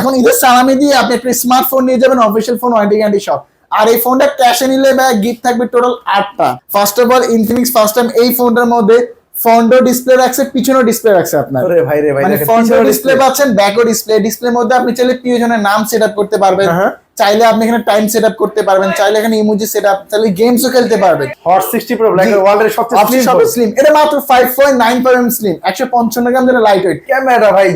এখন ঈদের সালামি দিয়ে আপনি একটা স্মার্টফোন নিয়ে যাবেন, অফিসিয়াল ফোন, ওয়ারেন্টি গ্যারান্টি সব। আর এই ফোনটা ক্যাশে নিলে ভাই গিফট থাকবে টোটাল 8টা। First of all Infinix first time এই ফোনটার মধ্যে ফ্রন্টও ডিসপ্লে রাখছে, পিছনেও ডিসপ্লে রাখছে আপনার। আরে ভাই রে ভাই, মানে ফ্রন্টও ডিসপ্লে পাচ্ছেন, ব্যাকও ডিসপ্লে। ডিসপ্লের মধ্যে আপনি চাইলে প্রিয়জনের নাম সেটআপ করতে পারবেন, চাইলে আপনি এখানে টাইম সেটআপ করতে পারবেন, চাইলে এখানে ইমোজি সেটআপ, চাইলে গেমসও খেলতে পারবেন। হট 60 প্রো ব্ল্যাক ওয়ার্ল্ডের সবচেয়ে স্লিম। এটা মাত্র 5.9 স্লিম, 155 গ্রাম যেটা লাইট ওয়েট। ক্যামেরা ভাই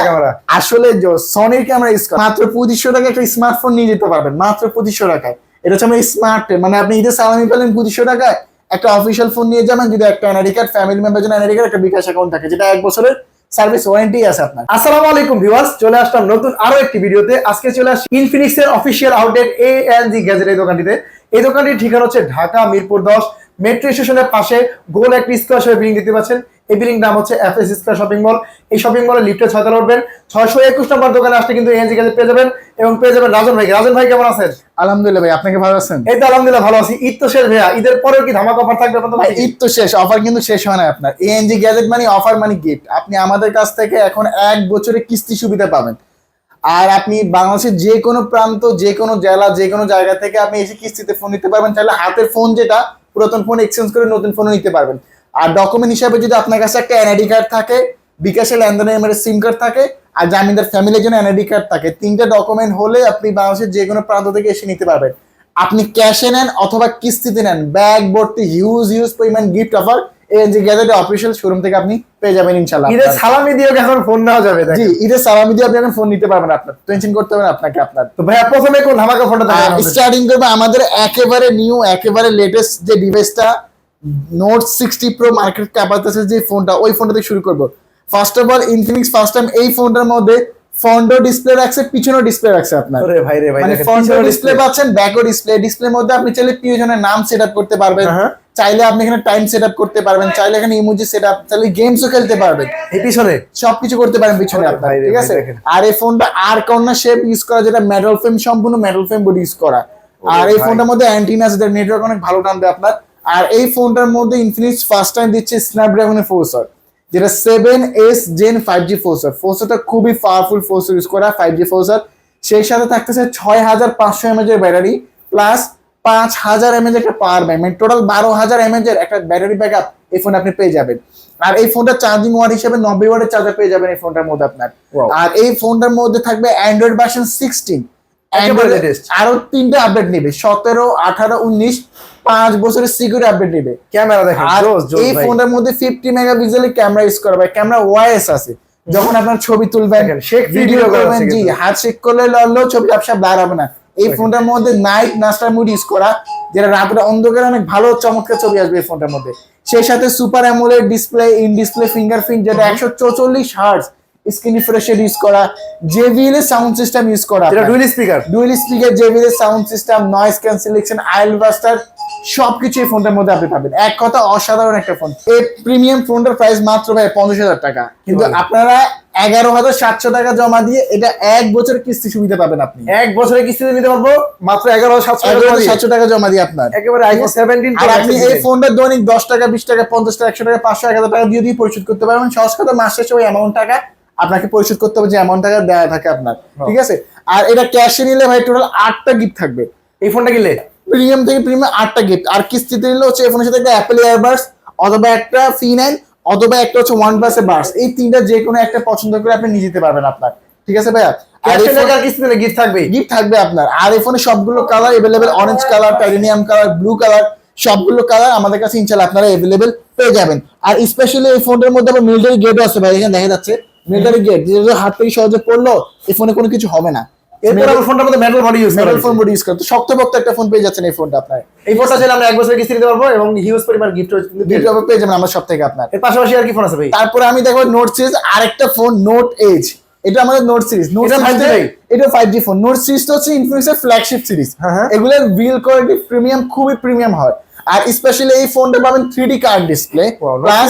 ক্যামেরা আসলে সনির ক্যামেরা ইউজ করে মাত্র 2500 টাকা একটা স্মার্টফোন নিয়ে যেতে পারবেন, মাত্র 2500 টাকায়। এটা হচ্ছে আমার স্মার্ট, মানে আপনি ঈদের সালামি পেলেন 2500 টাকায়, একটা অফিসিয়াল ফোন নিয়ে যাবেন, যদি একটা এনআইডি কার্ড, ফ্যামিলি মেম্বার জন্য এনআইডি কার্ড, একটা বিকাশ অ্যাকাউন্ট থাকে, যেটা 1 বছরের সার্ভিস ওয়ারেন্টি আছে আপনার। আসসালামু আলাইকুম ভিউয়ার্স, চলে আসলাম নতুন আরো একটি ভিডিওতে। আজকে চলে আসি ইনফিনিক্স এর অফিসিয়াল আউটলেট এএনজি গ্যাজেট এই দোকানটিতে। এই দোকানটির ঠিকানা হচ্ছে ঢাকা মিরপুর 10 মেট্রো স্টেশনের পাশে গোল একটি স্কয়ার শপের বিল্ডিং দেখতে পাচ্ছেন। এই বিল্ডিং নাম হচ্ছে এফএস স্কয়ার শপিং মল। এই শপিং মলের লিফটে 6 তলা উঠবেন, 621 নম্বর দোকানে আসলে কিন্তু এএনজি গ্যাজেট পেয়ে যাবেন, এবং পেয়ে যাবেন রাজন ভাই। রাজন ভাই কেমন আছেন? আলহামদুলিল্লাহ ভাই, আপনি কি ভালো আছেন? এই তো আলহামদুলিল্লাহ ভালো আছি। ঈদ তো শেষ ভাইয়া, ঈদের পরেও কি ধামাকা অফার থাকবে আপনাদের? ভাই ঈদ তো শেষ, অফার কিন্তু শেষ হয় না আপনার। এএনজি গ্যাজেট মানে অফার মানে গিফট। আপনি আমাদের কাছ থেকে এখন 1 বছরের কিস্তি সুবিধা পাবেন। আর আপনি বাংলাদেশের যে কোনো প্রান্ত, যে কোনো জেলা, যে কোনো জায়গা থেকে আপনি এসে কিস্তিতে ফোন নিতে পারবেন। চাইলে হাতের ফোন যেটা পুরাতন ফোন এক্সচেঞ্জ করে নতুন ফোনও নিতে পারবেন। আর ডকুমেন্ট হিসাবে যদি আপনার কাছে একটা এনআইডি কার্ড থাকে, বিকাশের লেনদেনের সিম কার্ড থাকে, আর জামিনদার ফ্যামিলির জন্য এনআইডি কার্ড থাকে, 3টা ডকুমেন্ট হলে আপনি বাংলাদেশের যে কোনো প্রান্ত থেকে এসে নিতে পারবেন। আপনি ক্যাশে নেন অথবা কিস্তিতে নেন, ব্যাগ ভর্তি হিউজ পরিমাণ gift offer ANG gadget official showroom থেকে আপনি পেয়ে যাবেন ইনশাআল্লাহ। ঈদের সালামি দিয়ে এখন ফোন নেওয়া যাবে। জি, ঈদের সালামি দিয়ে আপনি এখন ফোন নিতে পারবেন, আপনার টেনশন করতে হবে না আপনাকে। আপনার তো ভাইয়া প্রথমে কোন ধামাকা ফোনটা দেখাবেন? স্টার্টিং করবে আমাদের একেবারে নিউ, একেবারে লেটেস্ট যে ডিভাইসটা নোট 60 প্রো মার্কেট ক্যাপাসিটি যে ফোনটা, ওই ফোনটা থেকে শুরু করব। First of all Infinix first time এই ফোনটার মধ্যে ফ্রন্টও ডিসপ্লে রাখছে, পিছনেও ডিসপ্লে রাখছে আপনার। আরে ভাই রে ভাই, মানে ফ্রন্টও ডিসপ্লে পাচ্ছেন, ব্যাকও ডিসপ্লে। ডিসপ্লের মধ্যে আপনি চাইলে প্রিয়জনের নাম সেটআপ করতে পারবেন, চাইলে আপনি এখানে টাইম সেটআপ করতে পারবেন, চাইলে এখানে ইমোজি সেটআপ, চাইলে গেমসও খেলতে পারবেন। এই পিছনে সবকিছু করতে পারেন পিছনে আপনার, ঠিক আছে? আর এই ফোনটা আর কর্নার শেপ ইউজ করা, যেটা মেটাল ফ্রেম, সম্পূর্ণ মেটাল ফ্রেম বডি ইউজ করা। আর এই ফোনটার মধ্যে অ্যান্টিনা আছে, নেটওয়ার্ক অনেক ভালো টানবে আপনার। আর এই ফোনটার মধ্যে ইনফিনিক্স ফার্স্ট টাইম দিচ্ছে স্ন্যাপড্রাগনের প্রসেসর, যেটা 7S Gen 5G প্রসেসর। প্রসেসরটা খুবই পাওয়ারফুল প্রসেসর ইউজ করা, 5G প্রসেসর। সেই সাথে থাকতেছে 6500 mAh এর ব্যাটারি, প্লাস 5000 mAh একটা পাওয়ার ব্যাংক, মানে টোটাল 12000 mAh এর একটা ব্যাটারি ব্যাকআপ এই ফোনে আপনি পেয়ে যাবেন। আর এই ফোনটা চার্জিং ওয়াট হিসেবে 90 ওয়াটের চার্জার পেয়ে যাবেন এই ফোনটার মধ্যে আপনার। আর এই ফোনটার মধ্যে থাকবে অ্যান্ড্রয়েড ভার্সন 16। আরো 3টা আপডেট নেবে, 17, 18, 19, 5 বছরের সিকিউরিটি আপডেট নেবে। ক্যামেরা দেখেন, এই ফোনের মধ্যে 50 মেগাপিক্সেলের ক্যামেরা ইউজ করা হয়, ক্যামেরা ওয়াইস আছে। যখন আপনার ছবি তুলবেন, ভিডিও করবেন, জি হাত শেক করলে লড়লেও ছবি আপসা ব্লার হবে না। এই ফোনটার মধ্যে নাইট নাস্টার মুড ইউজ করা, যেটা রাতের অন্ধকারে অনেক ভালো চমৎকার ছবি আসবে এই ফোনটার মধ্যে। সেই সাথে super AMOLED display, in display fingerprint, যেটা 144 হার্টজ স্ক্রিন রিফ্রেশ ইউজ করা, JBL এর সাউন্ড সিস্টেম ইউজ করা, এটা ডুয়াল স্পিকার JBL এর সাউন্ড সিস্টেম, নয়েজ ক্যান্সেলেশন, আইল বাস্টার, সবকিছু এই ফোনটার মধ্যে আপনি পাবেন। এক কথা অসাধারণ একটা ফোন। এই প্রিমিয়াম ফোনটার প্রাইস মাত্র ভাই 50,000 টাকা, কিন্তু আপনারা 11,700 টাকা জমা দিয়ে এটা 1 বছরের কিস্তি সুবিধা পাবেন। আপনি 1 বছরের কিস্তিতে নিতে পারবো মাত্র 11,700 টাকা জমা দিয়ে আপনার একেবারে আইফোন 17। আর আপনি এই ফোনটা দৈনিক 10 টাকা, 20 টাকা, 50 টাকা, 100 টাকা, 500, 1000 টাকা দিয়ে পরিশোধ করতে পারবেন। সহজ কথা, মাস শেষে ওই অ্যামাউন্ট টাকা আপনাকে পরিশোধ করতে হবে, যে অ্যামাউন্ট টাকা দেওয়া থাকে আপনার, ঠিক আছে? আর এটা ক্যাশে নিলে ভাই টোটাল 8টা গিফট থাকবে। এই ফোনটা কিনলে প্রিমিয়াম থেকে প্রিমিয়াম 8টা গিফট। আর কিস্তিতে নিলে হচ্ছে এই ফোনের সাথে একটা অ্যাপল ইয়ারবাডস, অথবা একটা C9, অথবা একটা হচ্ছে OnePlus এর বাডস। এই 3টা যে কোনো একটা পছন্দ করে আপনি নিয়ে যেতে পারবেন আপনার, ঠিক আছে ভাইয়া? আর এই ফোনে কিস্তিতে গিফট থাকবে আপনার। আর এই ফোনে সবগুলো colour available, orange colour, titanium colour, blue colour, সবগুলো কালার আমাদের কাছে ইনশাআল্লাহ আপনারা अवेलेबल পেয়ে যাবেন। আর স্পেশালি এই ফোনের মধ্যে আবার মিলিটারি গেটও আছে ভাই, এখানে দেখা যাচ্ছে মিলিটারি গেট, যেটা হাত থেকে সহজে পড়লো এই ফোনে কোনো কিছু হবে না। এরপর আমার ফোনটার মধ্যে মেটাল বডি ইউজ করে, তো শক্তপোক্ত একটা ফোন পেয়ে যাচ্ছেন এই ফোনটা আপনার। এই ফোনটা চাইলে আমরা 1 বছরের কিস্তি নিতে পারবো, এবং হিউজ পরিমাণ গিফট পেয়ে যাবেন আমার সব থেকে আপনার। এর পাশাপাশি আর কি ফোন আছে ভাই? তারপরে আমি দেখো নোট সিরিজ আরেকটা ফোন, নোট এজ। এটা আমাদের নোট সিরিজ, এটা 5G ফোন। নোট সিরিজটা হচ্ছে ইনফিনিক্স এর ফ্ল্যাগশিপ সিরিজ। এগুলোর বিল্ড কোয়ালিটি প্রিমিয়াম, খুবই প্রিমিয়াম হয়। আর স্পেশালি এই ফোনটা পাবেন 3D card display, plus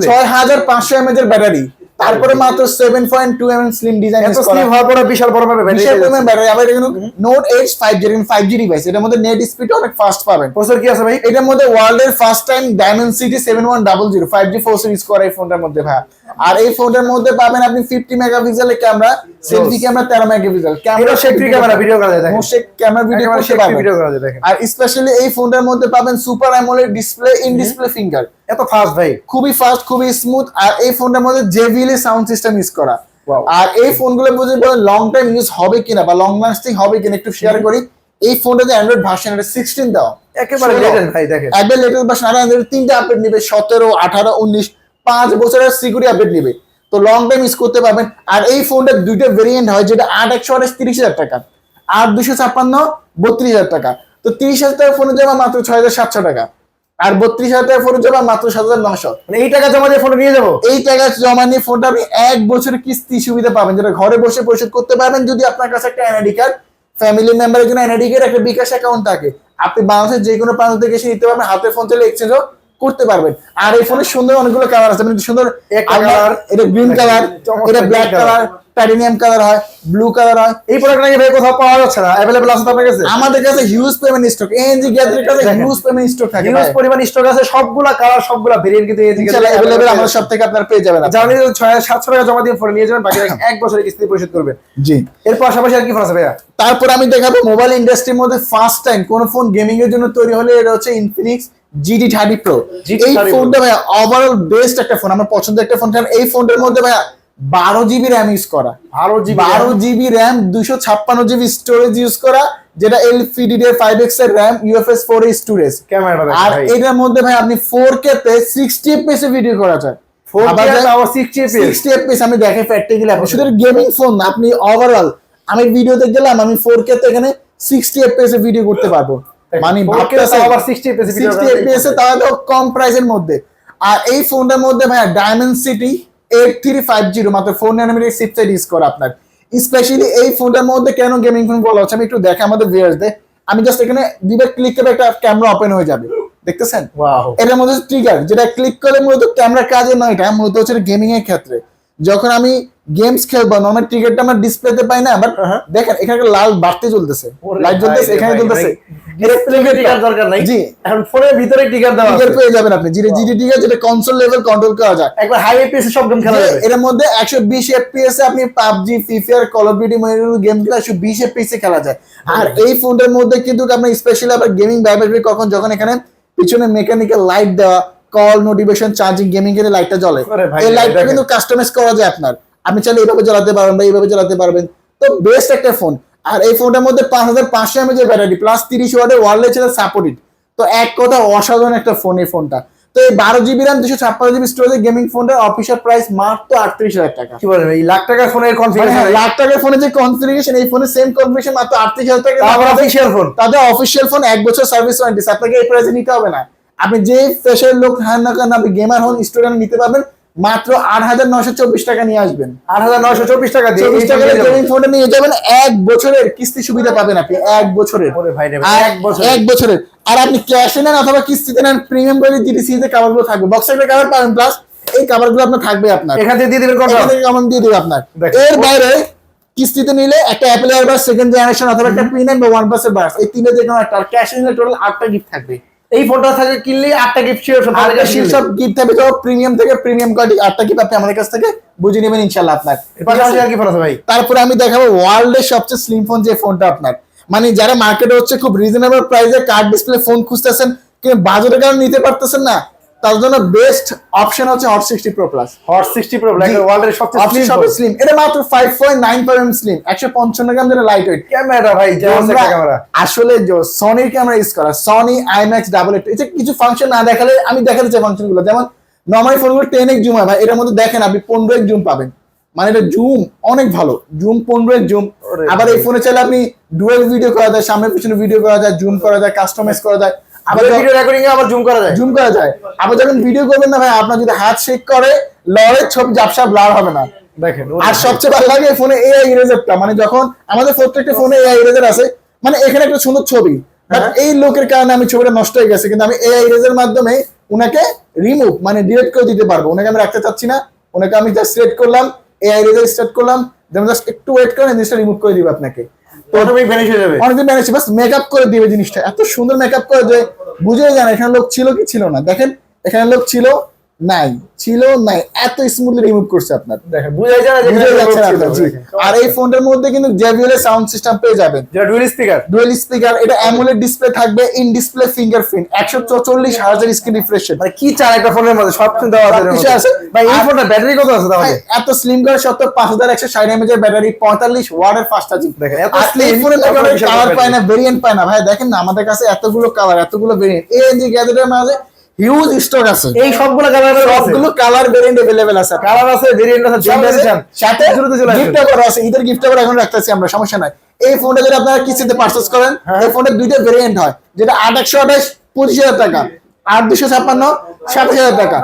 6500 mAh এর ব্যাটারি, তারপরে মাত্র 7.2 mm স্লিম ডিজাইন ইউজ করা। স্লিম হওয়ার পরে বিশাল বড় ব্যাটারি। আবার এখানে নোট এজ 5G ডিভাইস, এটার মধ্যে নেট স্পিড অনেক ফাস্ট পাবেন। প্রসেসর কি আছে ভাই? এটার মধ্যে ওয়ার্ল্ডের first time Dimensity 7100 5G processor use করা এই ফোনটার মধ্যে ভাই। আর এই ফোনটার মধ্যে পাবেন আপনি 50 মেগাপিক্সেলের ক্যামেরা, সেলফি ক্যামেরা 13 মেগাপিক্সেল এটা সেফটি ক্যামেরা ভিডিও করা যায় দেখেন, মোশে ক্যামেরা ভিডিও করতে সেফটি পারবেন। ভিডিও করা যায় দেখেন। আর স্পেশালি এই ফোনটার মধ্যে পাবেন super AMOLED display, in display finger, এত ফাস্ট ভাই, খুবই ফাস্ট, খুবই স্মুথ। আর এই ফোনটার মধ্যে JBL সাউন্ড সিস্টেম ইউজ করা। Wow. আর এই ফোনগুলো বুঝে বলেন লং টাইম ইউজ হবে কিনা বা লং লাস্টিং হবে কিনা একটু শেয়ার করি। এই ফোনটাতে অ্যান্ড্রয়েড ভার্সন 16 দাও, একেবারে লেটেস্ট ভাই দেখেন, একবার লেটেস্ট ভার্সন। আর এর 3টা আপডেট নিবে, 17, 18, 19, 5 বছরের সিকিউরিটি আপডেট নিবে, তো লং টাইম ইউজ করতে পারবেন। আর এই ফোনটার দুইটা ভেরিয়েন্ট হয়, যেটা 8/128 30,000 টাকা, আর 256 32,000 টাকা। তো 30,000 টাকা ফোনে জমা মাত্র 6,700 টাকা, আর 32,000 টাকা ফোনে জমা মাত্র 7,900। মানে এই টাকা জমা দিয়ে ফোন নিয়ে যাবো। এই টাকা জমা নিয়ে ফোনটা আপনি 1 বছরের কিস্তি সুবিধা পাবেন, যেটা ঘরে বসে পরিশোধ করতে পারবেন যদি আপনার কাছে একটা এনআইডি কার্ড, ফ্যামিলি মেম্বারের জন্য এনআইডি কার্ড, একটা বিকাশ অ্যাকাউন্ট থাকে। আপনি বাংলাদেশের যে কোনো প্রান্ত থেকে এসে নিতে পারবেন, হাতে ফোন চাইলে এক্সচেঞ্জও করতে পারবেন। আর এই ফোনের সুন্দর অনেকগুলো কালার আছে, মানে সুন্দর একটা কালার, এটা গ্রিন কালার, এটা ব্ল্যাক কালার, টাইটেনিয়াম কালার হয়, ব্লু কালার হয়। এই প্রোডাক্ট নাকি ভাই কোথাও পাওয়া যাচ্ছে না, अवेलेबल আছে তো আপনার কাছে? আমাদের কাছে হিউজ পেমেন্ট স্টক, এএনজি গ্যাজেটের কাছে হিউজ পেমেন্ট স্টক থাকে, হিউজ পরিমাণ স্টক আছে, সবগুলা কালার সবগুলা ভেরিয়েন্ট কিন্তু ইনশাআল্লাহ अवेलेबल আমাদের সব থেকে আপনারা পেয়ে যাবেন। জানি 600-700 টাকা জমা দিয়ে ফোন নিয়ে যাবেন, বাকি 1 বছরের কিস্তি পরিশোধ করবেন। জি, এর পাশাপাশি আর কি ফোন আছে ভাইয়া? তারপর আমি দেখাবো মোবাইল ইন্ডাস্ট্রির মধ্যে ফার্স্ট টাইম কোন ফোন গেমিং এর জন্য তৈরি হলে এটা হচ্ছে ইনফিনিক্স GT30 Pro। এই ফোনটা ভাই ওভারঅল বেস্ট একটা ফোন, আমার পছন্দের একটা ফোন। কারণ এই ফোনটার মধ্যে ভাই 12 GB RAM ইউজ করা, 12 GB RAM, 256 GB storage use করা, যেটা LPDDR5X এর RAM, UFS 4 এর স্টোরেজ। ক্যামেরা আর এটার মধ্যে ভাই আপনি 4K তে 60 FPS এ ভিডিও করা যায়। 4K আবার 60 FPS আমি দেখে প্র্যাকটিক্যালি আপনি শুধু গেমিং ফোন না, আপনি ওভারঅল আমি ভিডিওতে গেলাম, আমি 4K তে এখানে 60 FPS এ ভিডিও করতে পারবো। মানে ভাবতেছে আবার 60 FPS এ তাহলে কম প্রাইসের মধ্যে। আর এই ফোনটার মধ্যে ভাই Dimensity 8350 মাত্র 4 nanometer চিপসেট ইউজ করা আপনার। স্পেশালি এই ফোনটার মধ্যে কেন গেমিং ফোন বলা হচ্ছে আমি একটু দেখে আমাদের ভিউয়ার্সদের। আমি জাস্ট এখানে দুইবার ক্লিক করে একটা ক্যামেরা ওপেন হয়ে যাবে, দেখতেছেন? ওয়াও, এটার মধ্যে ট্রিগার, যেটা ক্লিক করলে মূলত ক্যামেরার কাজে নয়, এটা মূলত হচ্ছে গেমিং এর ক্ষেত্রে। যখন আমি গেমস খেলবো নরমাল ট্রিগারটা আমরা ডিসপ্লেতে পাই না, বাট দেখেন এখানে লাল বাড়তে চলতেছে, লাইট জ্বলতেছে, এখানে জ্বলতেছে। ডিসপ্লে ট্রিগার দরকার নাই, জি, এখন ফোনের ভিতরে ট্রিগার দেওয়া আছে, ট্রিগার পেয়ে যাবেন আপনি, যেটা জিডি ট্রিগার, যেটা কনসোল লেভেল কন্ট্রোল করা যায়। একবার হাই এফপিএস সব গেম খেলা যাবে। এর মধ্যে 120 FPS এ আপনি PUBG, free fire, call of duty model game গুলো 120 FPS এ খেলা যায়। আর এই ফোনটার মধ্যে কিন্তু আপনি স্পেশালি আবার গেমিং ব্যবহার কখন, যখন এখানে পিছনে মেকানিক্যাল লাইট দেওয়া, কল, নোটিফিকেশন, চার্জিং, গেমিং এর লাইটটা জ্বলে, এই লাইটটা কিন্তু কাস্টমাইজ করা যায় আপনার। আপনি চাইলে এইভাবে জ্বালাতে পারবেন বা এইভাবে জ্বালাতে পারবেন, তো বেস্ট একটা ফোন। আর এই ফোনটার মধ্যে 5500 mAh এর ব্যাটারি প্লাস 30 ওয়াটের ওয়্যারলেস চার্জার সাপোর্টেড। তো এক কথা অসাধারণ একটা ফোন এই ফোনটা। তো এই 12 GB RAM 256 GB storage gaming ফোনটার অফিশিয়াল প্রাইস মাত্র 38,000 টাকা। কি বলেন, এই লাখ টাকার ফোনের কনফিগারেশন, লাখ টাকার ফোনের যে কনফিগারেশন, এই ফোনের সেম কনফিগারেশন মাত্র 38,000 টাকা। তারপর অফিশিয়াল ফোন, তাদের অফিশিয়াল ফোন 1 বছর সার্ভিস ওয়ারেন্টি, আপনাকে এই প্রাইসে নিতে হবে না। আপনি যে ফ্রেশার লোক হন না কেন, আপনি গেমার হন, স্টুডেন্ট নিতে পারবেন মাত্র 8,924 টাকা নিয়ে আসবেন। 8,924 টাকা দিয়ে 24 টাকা গেমিং ফোনটা নিয়ে যাবেন, 1 বছরের কিস্তি সুবিধা পাবেন আপনি, 1 বছরের। ওরে ভাই রে, আর 1 বছর 1 বছরের। আর আপনি ক্যাশে নেন অথবা কিস্তিতে নেন, প্রিমিয়াম করে জিটিসি তে কভারগুলো থাকবে, বক্সের কভার পাবেন, প্লাস এই কভারগুলো আপনার থাকবে আপনার, এখান থেকে দিয়ে দিবেন কোনটা, এখান থেকে কমন দিয়ে দিবে আপনার। দেখেন। এর বাইরে কিস্তিতে নিলে একটা অ্যাপল এয়ারবাস সেকেন্ড জেনারেশন অথবা একটা প্রিমিয়াম বা OnePlus এর বাস, এই তিনটে যে কোনো একটা, আর ক্যাশে নিলে টোটাল 8টা গিফট থাকবে। এই ফোনটা থাকে কিনলে 8টা গিফট শিওর, আরেকটা শীর্ষক গিফট থাকবে, তো প্রিমিয়াম থেকে প্রিমিয়াম কোয়ালিটি 8টা গিফট আপনি আমাদের কাছ থেকে বুঝে নেবেন ইনশাআল্লাহ আপনার। পাশাপাশি আর কি ফোন আছে ভাই? তারপরে আমি দেখাবো ওয়ার্ল্ডের সবচেয়ে স্লিম ফোন যে ফোনটা আপনার, মানে যারা মার্কেটে হচ্ছে খুব রিজনেবল প্রাইসে কার্ড ডিসপ্লে ফোন খুঁজতেছেন কিন্তু বাজেটের কারণে নিতে পারতেছেন না, তার জন্য বেস্ট অপশন হচ্ছে Hot 60 Pro Plus। Hot 60 Pro Plus ওয়ার্ল্ডের সবচেয়ে স্লিম ফোন, স্লিম, এটা মাত্র 5.95 mm স্লিম, 155 গ্রাম, যেটা লাইট ওয়েট ক্যামেরা ভাই, ক্যামেরা আসলে সনির ক্যামেরা ইউজ করা, সনি IMAX 88। এটা কিছু ফাংশন না দেখালে আমি দেখাতে চাই ফাংশনগুলো, যেমন নরমাল ফোনগুলো 10x জুম হয় ভাই, এটার মধ্যে দেখেন আপনি 15x জুম পাবেন, মানে এটা জুম অনেক ভালো, জুম 15x জুম। আবার এই ফোনে চাইলে আপনি ডুয়াল ভিডিও করা যায়, সামনে পিছনে ভিডিও করা যায়, জুম করা যায়, কাস্টমাইজ করা যায়, আবার ভিডিও রেকর্ডিং এ আবার জুম করা যায়। আবার যখন ভিডিও করবেন না ভাই, আপনার যদি হাত শেক করে লড়ের ছবি ঝাপসা ব্লার হবে না। দেখেন, আর সবচেয়ে ভালো লাগে ফোনে AI ইরেজারটা, মানে যখন আমাদের প্রত্যেকটা ফোনে AI ইরেজার আছে, মানে এখানে একটা সুন্দর ছবি, বাট এই লোকের কারণে আমি ছবিটা নষ্ট হয়ে গেছে, কিন্তু আমি AI ইরেজার মাধ্যমে উনাকে রিমুভ মানে ডিলিট করে দিতে পারবো। উনাকে আমি রাখতে চাচ্ছি না, উনাকে আমি জাস্ট সিলেক্ট করলাম, AI ইরেজার স্টার্ট করলাম, দেন জাস্ট একটু ওয়েট করেন, জিনিসটা রিমুভ করে দিব আপনাকে, অটোমেটিক ভ্যানিশ হয়ে যাবে। অনেকদিন ম্যানেজ বাস মেকআপ করে দিবে, জিনিসটা এত সুন্দর মেকআপ করে যে বুঝেই যায় না এখানে লোক ছিল কি ছিল না। দেখেন এখানে লোক ছিল, নাই, ছিল নাই, এত স্মুথলি রিমুভ করছে আপনার, দেখেন বুঝাই যায় না যে বুঝে যাচ্ছে না ছিল। আপনার, জি। আর এই ফোনটার মধ্যে কিন্তু JBL এর সাউন্ড সিস্টেম পেয়ে যাবেন, যেটা ডুয়াল স্পিকার। ডুয়াল স্পিকার, এটা অ্যামোলেড ডিসপ্লে থাকবে, ইন ডিসপ্লে ফিঙ্গারপ্রিন্ট, 144 হার্জের স্ক্রিন রিফ্রেশ রেট, মানে কি চাই একটা ফোনের মধ্যে সব কিছু দেওয়া আছে এর সবকিছু মধ্যে। আছে। ভাই এই আর- ফোনটা ব্যাটারি কত আছে তাহলে? এত স্লিম করে সত্ত্বেও 5160 mAh এর ব্যাটারি, 45 ওয়াটের ফাস্ট চার্জিং। দেখেন, এত আর এই slim, ফোনের তারপরে অনেক বিশাল কালার battery। পায় না, ভেরিয়েন্ট পায় না ভাই। দেখেন না আমাদের কাছে এতগুলো কালার, এতগুলো ভেরিয়েন্ট, ANG গ্যাজেটের মাঝে হিউজ স্টক আছে, এই সবগুলো কালার সবগুলো কালার ভেরিয়েন্ট अवेलेबल আছে। কালার আছে, ভেরিয়েন্ট আছে, সব আছে। জেনারেশন সাথে দ্রুত চলে আসবে। গিফট করা আছে, ঈদের গিফট করা এখন রাখতেছি আমরা, সমস্যা নাই। এই ফোনটা যদি আপনারা কিস্তিতে পারচেজ করেন, এই ফোনের দুইটা ভেরিয়েন্ট হয়, যেটা 8128 25,000 টাকা, 8256 27,000 টাকা।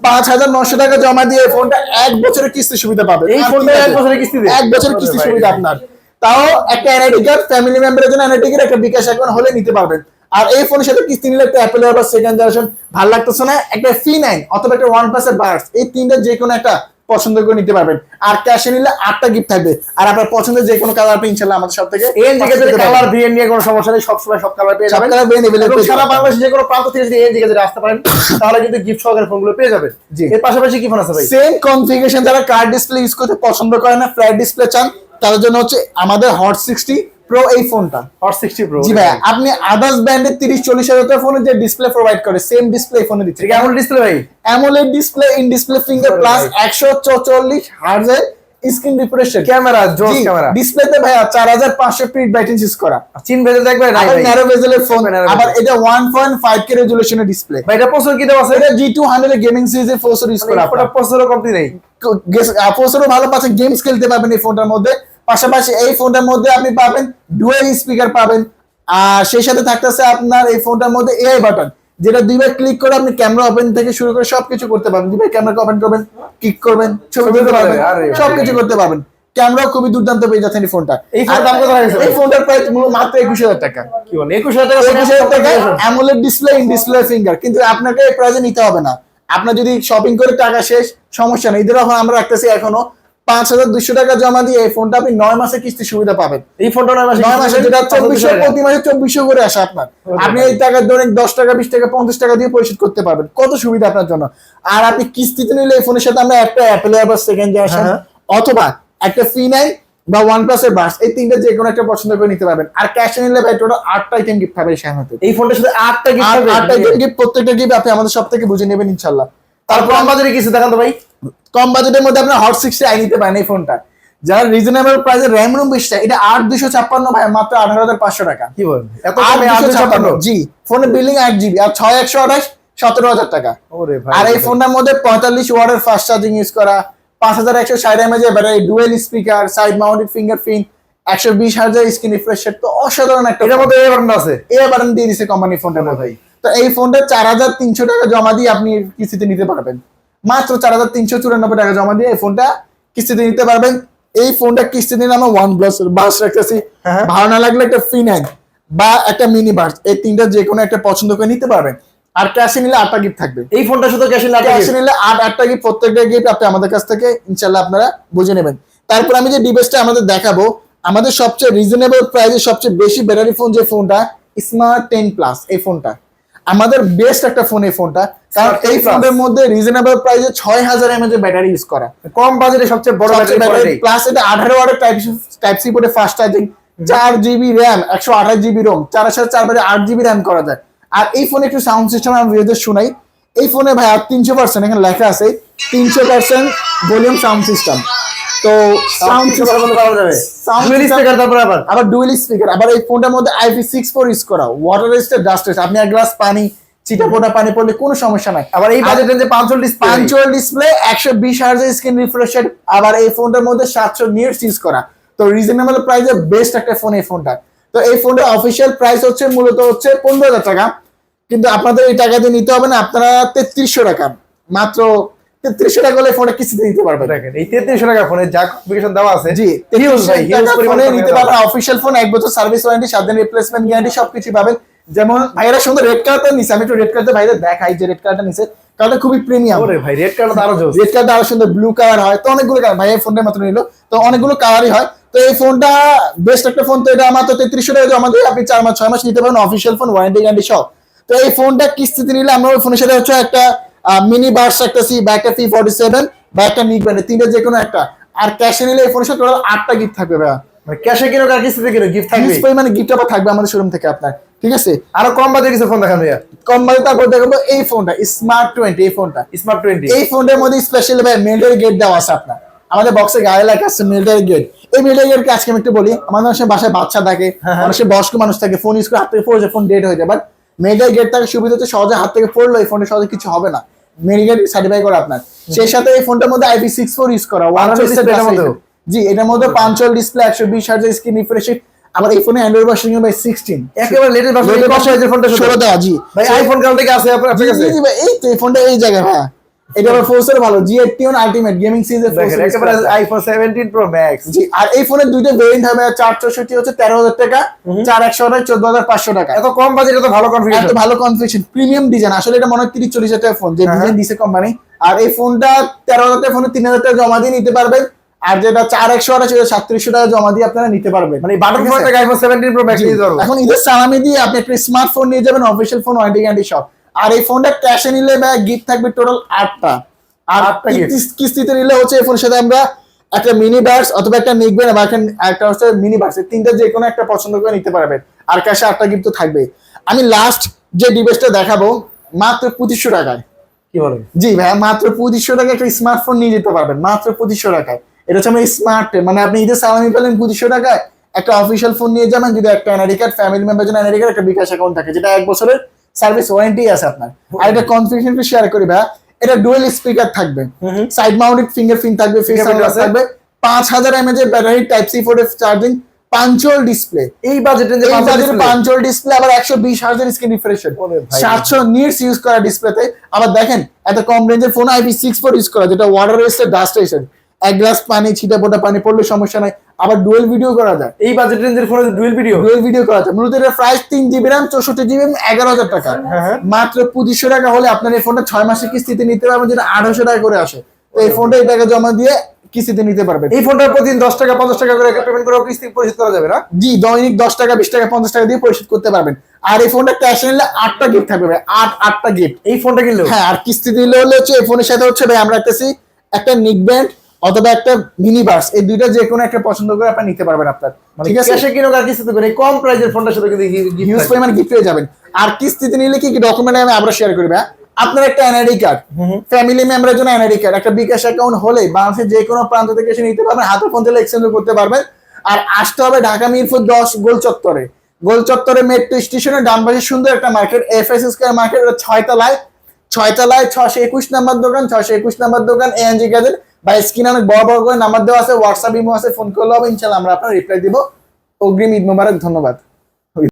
5,900 টাকা জমা দিয়ে এই ফোনটা 1 বছরের কিস্তি সুবিধা পাবে। এই আর ফোনটা কি 1 লাগে? বছরের কিস্তিতে? 1 বছরের কিস্তি সুবিধা আপনার, তাও একটা এনআইডি কার্ড, ফ্যামিলি মেম্বারের জন্য এনআইডি কার্ড, একটা বিকাশ অ্যাকাউন্ট হলে নিতে পারবেন। আর এই ফোনের সাথে কিস্তি নিলে একটা অ্যাপেল বা সেকেন্ড জেনারেশন ভালো লাগতেছে না, একটা C9 অথবা একটা OnePlus এর বাডস, এই তিনটা যে কোনো একটা পছন্দ করে নিতে পারবেন। আর ক্যাশে নিলে 8টা গিফট থাকবে, আর আপনার পছন্দের যে কোনো কালার আপনি ইনশাআল্লাহ আমাদের সব থেকে এএনজি গ্যাজেট কালার ভেরিয়েন্ট নিয়ে কোনো সমস্যা নেই, সব সময় সব কালার পেয়ে সব যাবেন। কালার ভেরিয়েন্ট এবং अवेलेबल সারা বাংলাদেশে যে কোনো প্রান্ত থেকে যদি এএনজি গ্যাজেট আসতে পারেন তাহলে কিন্তু গিফট সহকারে ফোনগুলো পেয়ে যাবেন। জি। এর পাশাপাশি কি ফোন আছে ভাই? সেম কনফিগারেশন, যারা কার্ড ডিসপ্লে ইউজ করতে পছন্দ করে না, ফ্ল্যাট ডিসপ্লে চান, তাদের জন্য হচ্ছে আমাদের হট 60 প্রো এই ফোনটা। Hot 60 pro. জি ভাই, আপনি আদার্স ব্র্যান্ডের 30-40 হাজার টাকা ফোনে যে ডিসপ্লে প্রোভাইড করে, সেম ডিসপ্লে ফোনে দিচ্ছে। ঠিক আছে, ডিসপ্লে ভাই। AMOLED display, in display finger plus 144 হার্জের স্ক্রিন রিফ্রেশ রেট, ক্যামেরা জোস ক্যামেরা। ডিসপ্লেতে ভাইয়া 4500 পিট ব্রাইটনেস ইউজ করা, চিন ভেজে দেখবে না আবার ভাই? ন্যারো বেজেলের ফোন, narrow আবার bezel। এটা 1.5K রেজোলিউশনের ডিসপ্লে। ভাই এটা প্রসেসর কি দেওয়া আছে? এটা G200 এর গেমিং সিরিজের প্রসেসর ইউজ করা, এটা প্রসেসরও কমতি নেই। প্রসেসরও ভালো পাচ্ছেন, গেমস খেলতে পারবেন এই ফোনটার মধ্যে। পাশাপাশি এই ফোনটার মধ্যে আপনি পাবেন ডুয়াল স্পিকার পাবেন, আর সেই সাথে থাকতেছে আপনার এই ফোনটার মধ্যে AI বাটন, যেটা দুইবার ক্লিক করে আপনি ক্যামেরা ওপেন থেকে শুরু করে সবকিছু করতে পারবেন। দুইবার ক্যামেরা ওপেন করবেন, ক্লিক করবেন, ছবি তুলতে পারবেন, আরে সবকিছু করতে পারবেন। ক্যামেরাও খুবই দুর্দান্ত পেয়ে যাচ্ছেন এই ফোনটা। এই ফোনটার দাম কত হয়েছে? এই ফোনটার প্রাইস মাত্র 21,000 টাকা। কি বলেন, 21,000 টাকা? 21,000 টাকা AMOLED display, in display finger. কিন্তু আপনাকে এই প্রাইসে নিতে হবে না, আপনার যদি শপিং করে টাকা শেষ, সমস্যা নেই, ঈদের অফার আমরা রাখতেছি এখনো। 5,200 টাকা জমা দিয়ে এই ফোনটা আপনি 9 মাসের কিস্তি সুবিধা পাবেন। এই ফোনটা 9 মাসে 9 মাসে, যেটা 2400 প্রতি মাসে 2400 করে আসে আপনার। আপনি এই টাকা ধরেন 10 টাকা 20 টাকা 50 টাকা দিয়ে পরিশোধ করতে পারবেন, কত সুবিধা আপনার জন্য। আর আপনি কিস্তিতে নিলে এই ফোনের সাথে আমরা একটা অ্যাপেল বা সেকেন্ড জেনারেশন অথবা একটা C9 বা OnePlus এর বাডস, এই তিনটা যে কোনো একটা পছন্দ করে নিতে পারবেন। আর ক্যাশে নিলে ভাই টোটাল 8টা আইটেম গিফট পাবেন সামনে। এই ফোনটা শুধু 8টা গিফট হবে। 8টা আইটেম গিফট, প্রত্যেকটা গিফট আপনি আমাদের সব থেকে বুঝে নেবেন ইনশাআল্লাহ। তারপর আমাদের কিছু দেখান তো ভাই। কম বাজেটের মধ্যে আপনার হট 60 আই নিতে পারেন এই ফোনটা, যারা রিজনেবল প্রাইসে RAM ROM 20 টা, এটা 8256 ভাই মাত্র 18,500 টাকা। কি বলেন, এত কমে 8256, জি। ফোনের বিলিং 8GB আর 6128 17,000 টাকা। ওরে ভাই। আর এই ফোনটার মধ্যে 45 ওয়াটের ফাস্ট চার্জিং ইউজ করা, 5160 mAh এর battery, dual speaker, side mounted fingerprint, 120 হার্জের স্ক্রিন রিফ্রেশ রেট, তো অসাধারণ একটা। এটার মধ্যে এই বাটন আছে। এই বাটন দিয়ে দিছে কোম্পানি ফোনটার মধ্যে। তো এই ফোনটা 4,300 টাকা জমা দিয়ে আপনি কিস্তিতে নিতে পারবেন, মাত্র 4,394 টাকা জমা দিয়ে এই ফোনটা কিস্তিতে নিতে পারবেন। এই ফোনটা কিস্তিতে নিলে আমরা OnePlus এর বাস রাখতেছি, ভালো না লাগলে একটা C9 বা একটা মিনি বাস, এই তিনটা যে কোনো একটা পছন্দ করে নিতে পারবেন। আর ক্যাশে নিলে 8টা গিফট থাকবে। এই ফোনটা শুধু ক্যাশে না, ক্যাশে নিলে 8টা গিফট, প্রত্যেকটা গিফট আপনি আমাদের কাছ থেকে ইনশাআল্লাহ আপনারা বুঝে নেবেন। তারপর আমি যে ডিভাইসটা আমাদের দেখাবো, আমাদের সবচেয়ে রিজনেবল প্রাইসে সবচেয়ে বেশি ব্যাটারি ফোন যে ফোনটা, স্মার্ট 10 প্লাস, এই ফোনটা আমাদের বেস্ট একটা ফোন। এই ফোনটা কারণ এই ফোনের মধ্যে রিজনেবল প্রাইসে 6000 mAh এর ব্যাটারি ইউজ করা, কম বাজেটে সবচেয়ে বড় ব্যাটারি। প্লাস এটা 18 ওয়াটের টাইপ সি পোর্টে fast charging, 4GB RAM, 128GB ROM, 4/4 8GB RAM করা যায়। আর এই ফোনে একটু সাউন্ড সিস্টেম আমি ভিডিওতে শোনাই। এই ফোনে ভাই 300%, এখানে লেখা আছে 300% ভলিউম সাউন্ড সিস্টেম। তো সাউন্ড স্পিকার, তারপর আবার ডুয়াল স্পিকার, আবার এই ফোনটার মধ্যে IP64 ইউজ করা, ওয়াটার রেজিস্টার, ডাস্ট রেজিস্টার। আপনি এক গ্লাস পানি, চিটা ফোটা পানি পড়লে কোনো সমস্যা নাই। আবার এই বাজেট রেঞ্জে পাঞ্চুয়াল ডিসপ্লে, 120 হার্জের স্ক্রিন রিফ্রেশ রেট, আবার এই ফোনটার মধ্যে 700 নিটস ইউজ করা। তো রিজনেবল প্রাইসে বেস্ট একটা ফোন এই ফোনটা। তো এই ফোনটার অফিশিয়াল প্রাইস হচ্ছে মূলত হচ্ছে 15,000 টাকা, কিন্তু আপনাদের এই টাকা দিয়ে নিতে হবে না, আপনারা 3300 টাকা, মাত্র 3300 টাকা হলে ফোনটা কিস্তিতে নিতে পারবেন। দেখেন এই 3300 টাকা ফোনে যা কনফিগারেশন দেওয়া আছে, জি, হিউজ ভাই, হিউজ পরিমাণে নিতে পারবেন। অফিশিয়াল ফোন, 1 বছর সার্ভিস ওয়ারেন্টি, 7 দিন রিপ্লেসমেন্ট গ্যারান্টি, সবকিছু পাবেন। যেমন ভাইরা সুন্দর রেড কার্ডটা নিছে, আমি একটু রেড কার্ডটা ভাইদের দেখাই যে রেড কার্ডটা নিছে, কার্ডটা খুবই প্রিমিয়াম। ওরে ভাই, রেড কার্ডটা আরো জোস। রেড কার্ডটা আরো সুন্দর, ব্লু কালার হয়, তো অনেকগুলো কালার, ভাই এই ফোনটার মাত্র নিল, তো অনেকগুলো কালারই হয়। তো এই ফোনটা বেস্ট একটা ফোন। তো এটা মাত্র 3300 টাকা জমা দিয়ে আপনি 4 মাস 6 মাস নিতে পারেন, অফিশিয়াল ফোন, ওয়ারেন্টি গ্যারান্টি সব। তো এই ফোনটা কিস্তিতে নিলে আমরা ওই ফোনের সাথে হচ্ছে একটা মিনি বার্স একটা সি বা একটা P47 বা একটা নিক ব্যান্ড, তিনটা যে কোনো একটা। আর ক্যাশে নিলে এই ফোনের সাথে টোটাল 8টা গিফট থাকবে ভাইয়া। মানে ক্যাশে কিনো আর কিস্তিতে কিনো গিফট থাকবে, মানে গিফট আবার থাকবে আমাদের শোরুম থেকে আপনার, ঠিক আছে। আরো কম বাজে কিছু ফোন দেখান ভাইয়া। কম বাজে তারপর দেখাবো এই ফোনটা স্মার্ট 20। এই ফোনটা স্মার্ট 20, এই ফোনের মধ্যে স্পেশালি ভাই মিলিটারি গেট দেওয়া আছে আপনার, আমাদের বক্সে গায়ে লেখা আছে মিলিটারি গেট। এই মিলিটারি গেটকে আজকে আমি একটু বলি, আমাদের অনেক বাসায় বাচ্চা থাকে, অনেক বয়স্ক মানুষ থাকে, ফোন ইউজ করে হাত থেকে পড়ে যায়, ফোন ডেড হয়ে যায়, বাট মিলিটারি গেট থাকে সুবিধা হচ্ছে সহজে হাত থেকে পড়লো এই ফোনে সহজে কিছু হবে না, মিলিটারি সার্টিফাই করে আপনার। সেই সাথে এই ফোনটার মধ্যে IP64 ইউজ করা, জি এটার মধ্যে 5 ডিসপ্লে, 120 হার্জ স্ক্রিন রিফ্রেশ। আবার এই ফোনে অ্যান্ড্রয়েড ভার্সন বাই 16, একেবারে লেটেস্ট ভার্সন। এই ফোনটা 16 দেওয়া, জি ভাই আইফোন কাল থেকে আছে আপনার কাছে? জি ভাই, এই তো এই ফোনটা এই জায়গায় ভাই, এটা আবার ফোর্সের ভালো G81 আলটিমেট গেমিং সিরিজের দেখেন, একেবারে আইফোন 17 প্রো ম্যাক্স। জি, আর এই ফোনের দুইটা ভেরিয়েন্ট হবে, 464 হচ্ছে 13,000 টাকা, 4128 14,500 টাকা। এত কম বাজেটে তো ভালো কনফিগারেশন, এত ভালো কনফিগারেশন, প্রিমিয়াম ডিজাইন। আসলে এটা মনে হয় 30-40 টাকা ফোন, যে ডিজাইন দিছে কোম্পানি। আর এই ফোনটা 13,000 টাকা ফোনে 3,000 টাকা জমা দিয়ে নিতে পারবেন, আর যেটা 4128 সেটা 3700 টাকা জমা দিয়ে আপনারা নিতে পারবেন। মানে বাটন ফোন থেকে আইফোন 17 প্রো ম্যাক্স নিতে পারবেন। এখন ঈদের সালামি দিয়ে আপনি একটা স্মার্টফোন নিয়ে যাবেন, অফিশিয়াল ফোন, ওয়ারেন্টি গ্যারান্টি সব। আর এই ফোনটা ক্যাশে নিলে ভাই গিফট থাকবে টোটাল 8টা, আর 8টা কিস্তিতে নিলে হচ্ছে এই ফোনের সাথে আমরা একটা মিনি বার্স অথবা একটা নিকবেন বা একটা হচ্ছে মিনি বার্স, তিনটা যে কোনো একটা পছন্দ করে নিতে পারবেন। আর ক্যাশে 8টা গিফট তো থাকবে। আমি লাস্ট যে ডিভাইসটা দেখাবো মাত্র 2500 টাকায়। কি বলেন? জি ভাই, মাত্র 2500 টাকায় একটা স্মার্টফোন নিয়ে যেতে পারবেন, মাত্র 2500 টাকায়। এটা হচ্ছে আমরা স্মার্ট, মানে আপনি ঈদের সালামি পেলেন 2500 টাকায়, একটা অফিশিয়াল ফোন নিয়ে যাবেন, যদি একটা এনআইডি কার্ড, ফ্যামিলি মেম্বার জন্য এনআইডি কার্ড, একটা বিকাশ অ্যাকাউন্ট থাকে, যেটা 1 বছরের সার্ভিস ওয়ারেন্টি আছে আপনার। আর এটা কনফিগারেশনটা শেয়ার করি ভাই, এটা ডুয়াল স্পিকার থাকবে, সাইড মাউন্টেড ফিঙ্গারপ্রিন্ট থাকবে, ফেস আনলক থাকবে, 5000 mAh এর ব্যাটারি, টাইপ সি পোর্টে চার্জিং, পাঞ্চুয়াল ডিসপ্লে। এই বাজেটে যে পাঞ্চুয়াল ডিসপ্লে, আবার 120 হার্জের স্ক্রিন রিফ্রেশ, 700 নিটস ইউজ করা ডিসপ্লেতে। আবার দেখেন এত কম রেঞ্জের ফোন IP64 ইউজ করা, যেটা ওয়াটার রেজিস্ট্যান্ট, ডাস্ট রেজিস্ট্যান্ট, এক গ্লাস পানি ছিটা ফোটা পানি পড়লে সমস্যা নাই। আবার ডুয়াল ভিডিও করা যায়, এই বাজেট রেঞ্জের ফোনে ডুয়াল ভিডিও করা যায়। মূলত এটা প্রাইস 3GB RAM 64GB 11,000 টাকা। মাত্র 2500 টাকা হলে আপনার এই ফোনটা 6 মাসের কিস্তিতে নিতে পারবেন, যেটা 800 টাকা করে আসে। তো এই ফোনটা এই টাকা জমা দিয়ে কিস্তিতে নিতে পারবেন। এই ফোনটার প্রতিদিন 10 টাকা 50 টাকা করে পেমেন্ট করে কিস্তি পরিশোধ করা যাবে না? জি, দৈনিক 10 টাকা 20 টাকা 50 টাকা দিয়ে পরিশোধ করতে পারবেন। আর এই ফোনটা ক্যাশ নিলে 8টা গিফট থাকবে ভাই, 8টা গিফট এই ফোনটা কিনলে। হ্যাঁ, আর কিস্তি দিলে হলে হচ্ছে এই ফোনের সাথে হচ্ছে ভাই আমরা একটা নিক ব্যান্ড অথবা একটা মিনি বার্স, এই দুইটা যে কোনো একটা পছন্দ করে আপনি নিতে পারবেন আপনার, ঠিক আছে। ক্যাশে কিনো আর কিস্তিতে কিনো কম প্রাইসের ফোনটার সাথে কিন্তু হিউজ পরিমাণ গিফট পেয়ে যাবেন। আর কিস্তিতে নিলে কি কি ডকুমেন্ট আমি আবার শেয়ার করি ভাই, আপনার একটা এনআইডি কার্ড, ফ্যামিলি মেম্বারের জন্য এনআইডি কার্ড, একটা বিকাশ অ্যাকাউন্ট হলে বাংলাদেশের যে কোনো প্রান্ত থেকে এসে নিতে পারবেন, হাতের ফোন থেকে এক্সচেঞ্জ করতে পারবেন। আর আসতে হবে ঢাকা মিরপুর 10 গোল চত্বরে মেট্রো স্টেশনের ডান পাশে সুন্দর একটা মার্কেট, এফএস স্কয়ার মার্কেট, 6তলায় 621 নাম্বার দোকান, 621 নাম্বার দোকান এএনজি গ্যাজেট। বা স্ক্রিনে অনেক বড় বড় করে নাম্বার দেওয়া আছে, হোয়াটসঅ্যাপ ইমো আছে, ফোন করলে হবে, ইনশাআল্লাহ আমরা আপনার রিপ্লাই দিব। অগ্রিম ঈদ মোবারক, ধন্যবাদ।